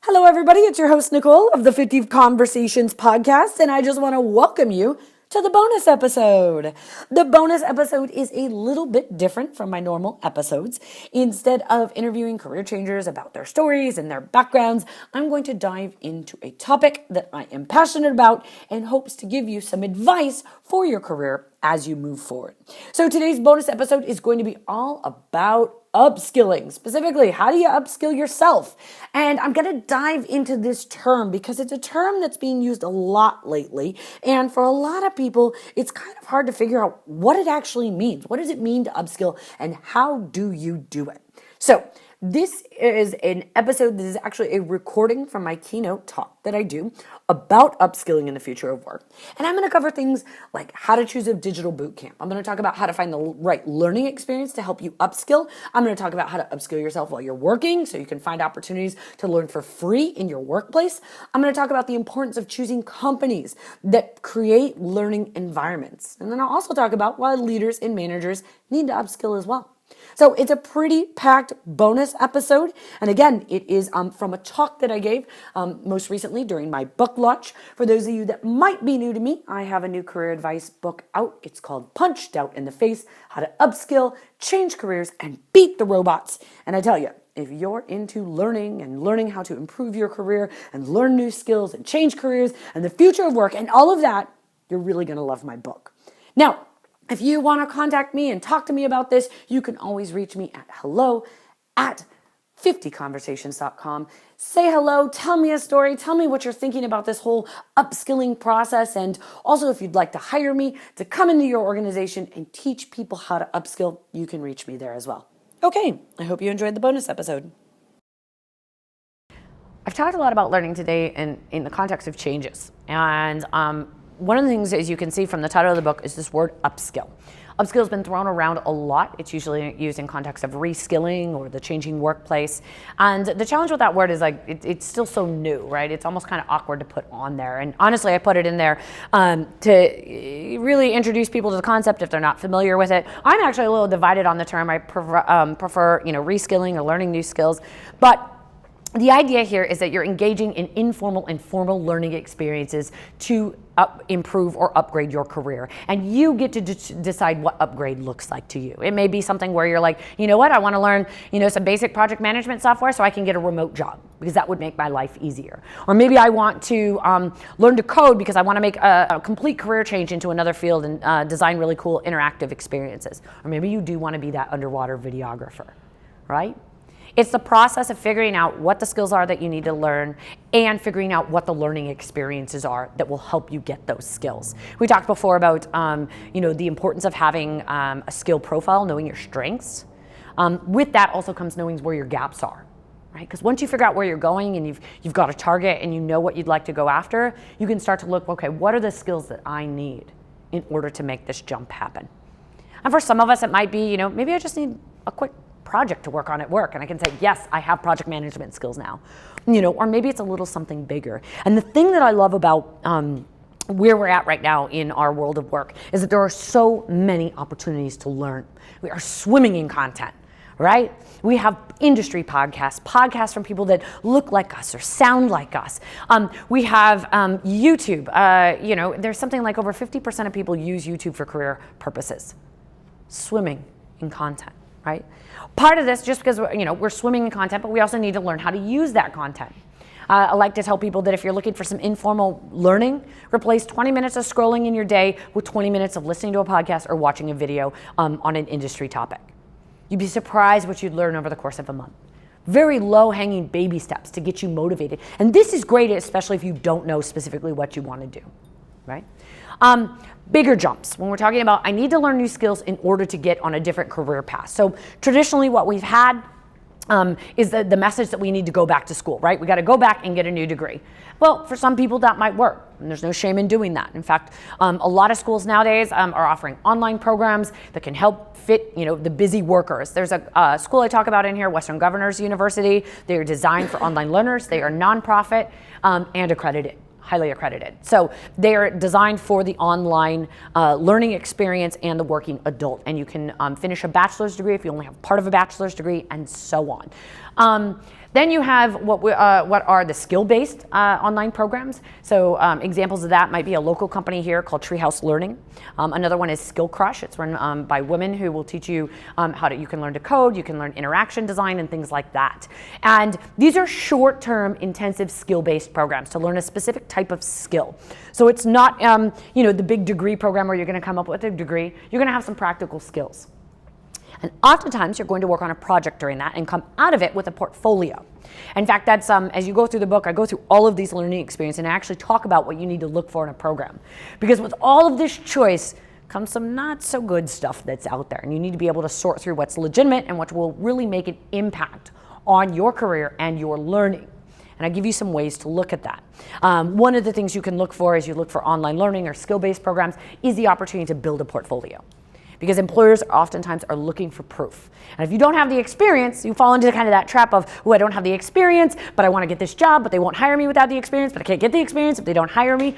Hello, everybody. It's your host, Nicole of the 50 Conversations podcast, and I just want to welcome you to the bonus episode. The bonus episode is a little bit different from my normal episodes. Instead of interviewing career changers about their stories and their backgrounds, I'm going to dive into a topic that I am passionate about and hopes to give you some advice for your career as you move forward. So today's bonus episode is going to be all about upskilling. Specifically, how do you upskill yourself? And I'm going to dive into this term because it's a term that's being used a lot lately. And for a lot of people, it's kind of hard to figure out what it actually means. What does it mean to upskill and how do you do it? So this is an episode that is actually a recording from my keynote talk that I do about upskilling in the future of work. And I'm going to cover things like how to choose a digital boot camp. I'm going to talk about how to find the right learning experience to help you upskill. I'm going to talk about how to upskill yourself while you're working so you can find opportunities to learn for free in your workplace. I'm going to talk about the importance of choosing companies that create learning environments. And then I'll also talk about why leaders and managers need to upskill as well. So it's a pretty packed bonus episode. And again, it is from a talk that I gave most recently during my book launch. For those of you that might be new to me, I have a new career advice book out. It's called Punch Doubt in the Face, How to Upskill, Change Careers, and Beat the Robots. And I tell you, if you're into learning and learning how to improve your career and learn new skills and change careers and the future of work and all of that, you're really going to love my book. Now, if you want to contact me and talk to me about this, you can always reach me at hello@50conversations.com. Say hello, tell me a story, tell me what you're thinking about this whole upskilling process, and also if you'd like to hire me to come into your organization and teach people how to upskill, you can reach me there as well. Okay, I hope you enjoyed the bonus episode. I've talked a lot about learning today in the context of changes, and one of the things, as you can see from the title of the book, is this word upskill. Upskill has been thrown around a lot. It's usually used in context of reskilling or the changing workplace. And the challenge with that word is it's still so new, right? It's almost kind of awkward to put on there. And honestly, I put it in there to really introduce people to the concept if they're not familiar with it. I'm actually a little divided on the term. I prefer reskilling or learning new skills. But the idea here is that you're engaging in informal and formal learning experiences to improve or upgrade your career. And you get to decide what upgrade looks like to you. It may be something where you're like, you know what, I want to learn, some basic project management software so I can get a remote job because that would make my life easier. Or maybe I want to learn to code because I want to make a complete career change into another field and design really cool interactive experiences. Or maybe you do want to be that underwater videographer, right? It's the process of figuring out what the skills are that you need to learn and figuring out what the learning experiences are that will help you get those skills. We talked before about, the importance of having a skill profile, knowing your strengths. With that also comes knowing where your gaps are, right? Because once you figure out where you're going and you've got a target and you know what you'd like to go after, you can start to look, okay, what are the skills that I need in order to make this jump happen? And for some of us, it might be, maybe I just need a quick project to work on at work and I can say, yes, I have project management skills now, or maybe it's a little something bigger. And the thing that I love about where we're at right now in our world of work is that there are so many opportunities to learn. We are swimming in content, right? We have industry podcasts from people that look like us or sound like us. We have YouTube. There's something like over 50% of people use YouTube for career purposes. Swimming in content, right? Part of this, just because we're swimming in content, but we also need to learn how to use that content. I like to tell people that if you're looking for some informal learning, replace 20 minutes of scrolling in your day with 20 minutes of listening to a podcast or watching a video on an industry topic. You'd be surprised what you'd learn over the course of a month. Very low-hanging baby steps to get you motivated. And this is great, especially if you don't know specifically what you want to do, right? Bigger jumps. When we're talking about, I need to learn new skills in order to get on a different career path. So traditionally what we've had is the message that we need to go back to school, right? We got to go back and get a new degree. Well, for some people that might work, and there's no shame in doing that. In fact, a lot of schools nowadays are offering online programs that can help fit, the busy workers. There's a school I talk about in here, Western Governors University. They are designed for online learners. They are nonprofit and accredited. Highly accredited. So they are designed for the online learning experience and the working adult. And you can finish a bachelor's degree if you only have part of a bachelor's degree and so on. Then you have what are the skill-based online programs. So examples of that might be a local company here called Treehouse Learning. Another one is Skill Crush. It's run by women who will teach you you can learn to code, you can learn interaction design and things like that. And these are short-term intensive skill-based programs to learn a specific type of skill. So it's not the big degree program where you're going to come up with a degree. You're going to have some practical skills. And oftentimes you're going to work on a project during that and come out of it with a portfolio. In fact, that's as you go through the book, I go through all of these learning experiences and I actually talk about what you need to look for in a program. Because with all of this choice comes some not so good stuff that's out there. And you need to be able to sort through what's legitimate and what will really make an impact on your career and your learning. And I give you some ways to look at that. One of the things you can look for as you look for online learning or skill-based programs is the opportunity to build a portfolio. Because employers oftentimes are looking for proof. And if you don't have the experience, you fall into kind of that trap of, oh, I don't have the experience, but I want to get this job, but they won't hire me without the experience, but I can't get the experience if they don't hire me.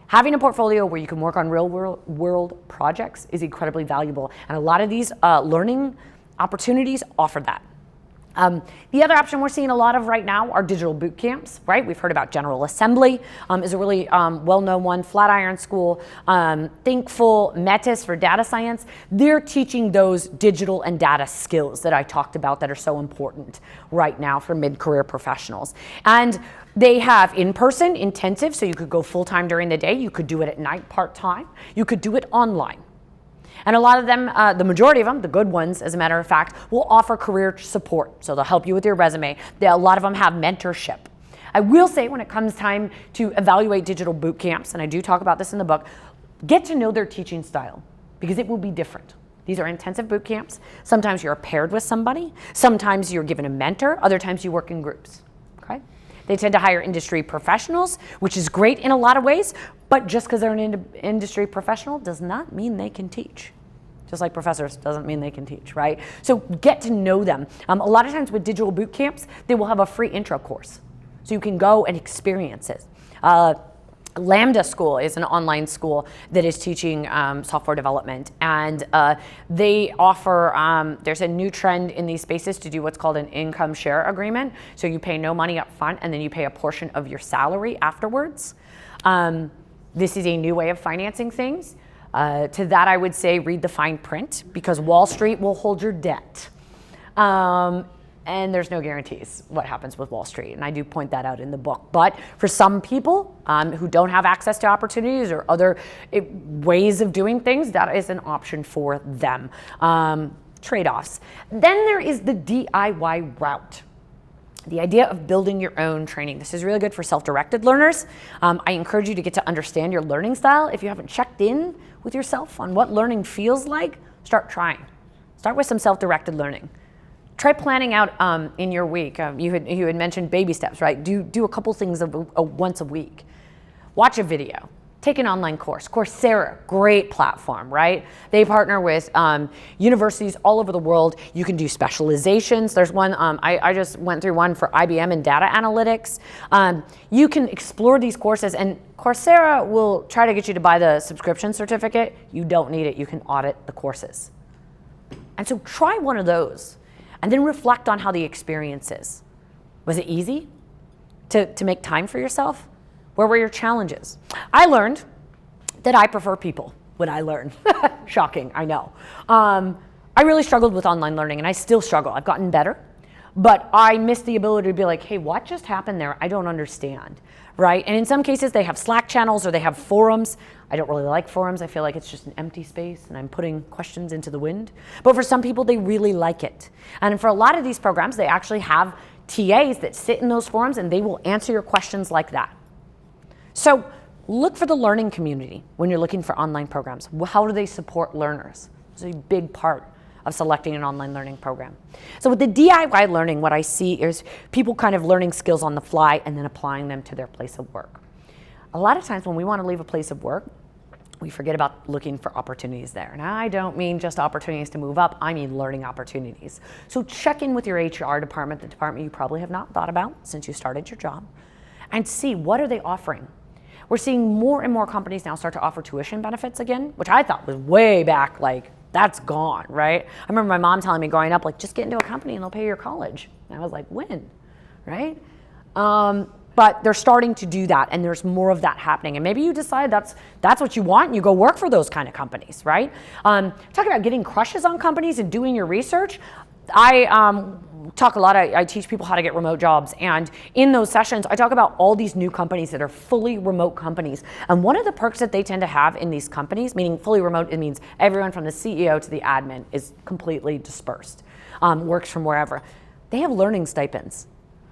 Having a portfolio where you can work on real world projects is incredibly valuable. And a lot of these learning opportunities offer that. The other option we're seeing a lot of right now are digital boot camps, right? We've heard about General Assembly is a really well-known one, Flatiron School, Thinkful, Metis for data science. They're teaching those digital and data skills that I talked about that are so important right now for mid-career professionals. And they have in-person intensive, so you could go full-time during the day. You could do it at night part-time. You could do it online. And a lot of them, the majority of them, the good ones, as a matter of fact, will offer career support. So they'll help you with your resume. A lot of them have mentorship. I will say when it comes time to evaluate digital boot camps, and I do talk about this in the book, get to know their teaching style because it will be different. These are intensive boot camps. Sometimes you're paired with somebody. Sometimes you're given a mentor. Other times you work in groups. Okay? They tend to hire industry professionals, which is great in a lot of ways, but just because they're an industry professional does not mean they can teach. Just like professors doesn't mean they can teach, right? So get to know them. A lot of times with digital boot camps, they will have a free intro course. So you can go and experience it. Lambda School is an online school that is teaching software development, and they offer, there's a new trend in these spaces to do what's called an income share agreement. So you pay no money up front and then you pay a portion of your salary afterwards. This is a new way of financing things. To that I would say read the fine print because Wall Street will hold your debt. And there's no guarantees what happens with Wall Street, and I do point that out in the book. But for some people who don't have access to opportunities or other ways of doing things, that is an option for them. Trade-offs. Then there is the DIY route. The idea of building your own training. This is really good for self-directed learners. I encourage you to get to understand your learning style. If you haven't checked in with yourself on what learning feels like, start trying. Start with some self-directed learning. Try planning out in your week. You had mentioned baby steps, right? Do a couple things once a week. Watch a video. Take an online course. Coursera, great platform, right? They partner with universities all over the world. You can do specializations. There's one, I just went through one for IBM in data analytics. You can explore these courses, and Coursera will try to get you to buy the subscription certificate. You don't need it. You can audit the courses. And so try one of those, and then reflect on how the experience is. Was it easy to make time for yourself? Where were your challenges? I learned that I prefer people when I learn. Shocking, I know. I really struggled with online learning, and I still struggle. I've gotten better, but I miss the ability to be like, hey, what just happened there? I don't understand, right? And in some cases, they have Slack channels or they have forums. I don't really like forums. I feel like it's just an empty space, and I'm putting questions into the wind. But for some people, they really like it. And for a lot of these programs, they actually have TAs that sit in those forums, and they will answer your questions like that. So look for the learning community when you're looking for online programs. How do they support learners? It's a big part of selecting an online learning program. So with the DIY learning, what I see is people kind of learning skills on the fly and then applying them to their place of work. A lot of times when we want to leave a place of work, we forget about looking for opportunities there. And I don't mean just opportunities to move up, I mean learning opportunities. So check in with your HR department, the department you probably have not thought about since you started your job, and see what are they offering. We're seeing more and more companies now start to offer tuition benefits again, which I thought was way back, like, that's gone, right? I remember my mom telling me growing up, like, just get into a company and they'll pay your college. And I was like, when? right? But they're starting to do that, and there's more of that happening. And maybe you decide that's what you want, and you go work for those kind of companies, right? Talking about getting crushes on companies and doing your research. I talk a lot. I teach people how to get remote jobs, and in those sessions, I talk about all these new companies that are fully remote companies. And one of the perks that they tend to have in these companies, meaning fully remote, it means everyone from the CEO to the admin is completely dispersed, works from wherever. They have learning stipends.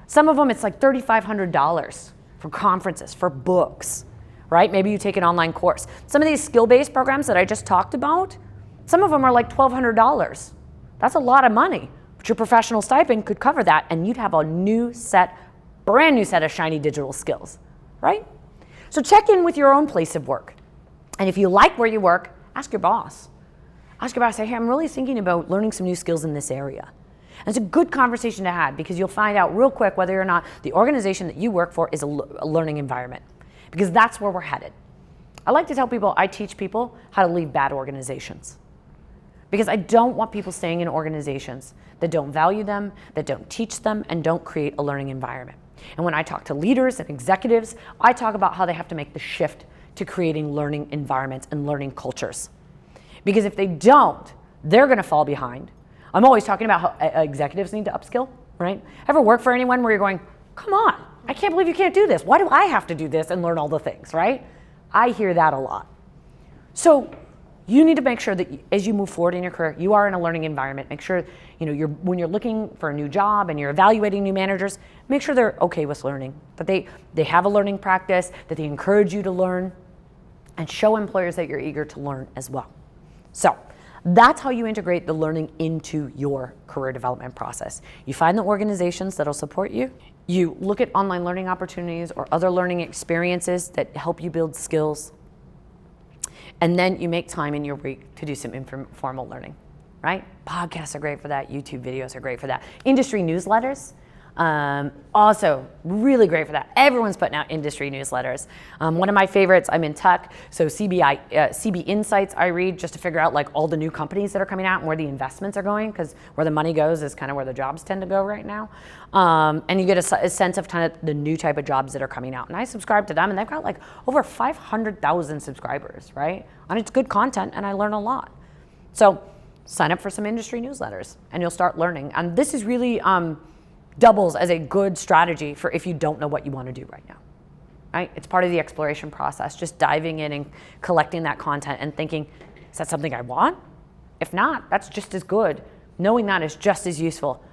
Some of them, it's like $3,500 for conferences, for books, right? Maybe you take an online course. Some of these skill-based programs that I just talked about, some of them are like $1,200. That's a lot of money, but your professional stipend could cover that, and you'd have a brand new set of shiny digital skills, right? So check in with your own place of work. And if you like where you work, ask your boss. Ask your boss, say, hey, I'm really thinking about learning some new skills in this area. And it's a good conversation to have, because you'll find out real quick whether or not the organization that you work for is a learning environment, because that's where we're headed. I like to tell people, I teach people how to leave bad organizations, because I don't want people staying in organizations that don't value them, that don't teach them, and don't create a learning environment. And when I talk to leaders and executives, I talk about how they have to make the shift to creating learning environments and learning cultures. Because if they don't, they're going to fall behind. I'm always talking about how executives need to upskill, right? Ever work for anyone where you're going, come on, I can't believe you can't do this. Why do I have to do this and learn all the things, right? I hear that a lot. So you need to make sure that as you move forward in your career, you are in a learning environment. Make sure, when you're looking for a new job and you're evaluating new managers, make sure they're okay with learning, that they have a learning practice, that they encourage you to learn, and show employers that you're eager to learn as well. So that's how you integrate the learning into your career development process. You find the organizations that'll support you. You look at online learning opportunities or other learning experiences that help you build skills. And then you make time in your week to do some informal learning, right? Podcasts are great for that. YouTube videos are great for that. Industry newsletters, also really great for that. Everyone's putting out industry newsletters. One of my favorites, I'm in tech, so CB Insights I read just to figure out like all the new companies that are coming out and where the investments are going, because where the money goes is kind of where the jobs tend to go right now. And you get a sense of kind of the new type of jobs that are coming out. And I subscribe to them, and they've got like over 500,000 subscribers, right? And it's good content, and I learn a lot. So sign up for some industry newsletters, and you'll start learning. And this is really doubles as a good strategy for if you don't know what you want to do right now, right? It's part of the exploration process, just diving in and collecting that content and thinking, is that something I want? If not, that's just as good. Knowing that is just as useful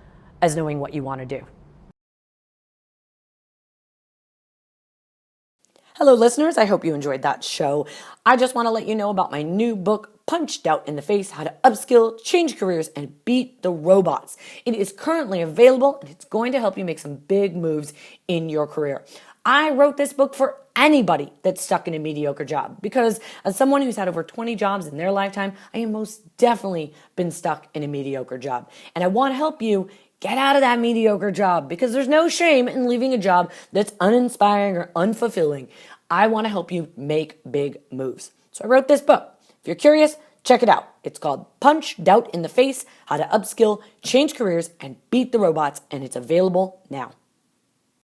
as knowing what you want to do. Hello, listeners. I hope you enjoyed that show. I just want to let you know about my new book, Punched Out in the Face, How to Upskill, Change Careers, and Beat the Robots. It is currently available, and it's going to help you make some big moves in your career. I wrote this book for anybody that's stuck in a mediocre job, because as someone who's had over 20 jobs in their lifetime, I have most definitely been stuck in a mediocre job. And I want to help you get out of that mediocre job, because there's no shame in leaving a job that's uninspiring or unfulfilling. I want to help you make big moves. So I wrote this book. If you're curious, check it out. It's called Punched Out in the Face, How to Upskill, Change Careers, and Beat the Robots, and it's available now.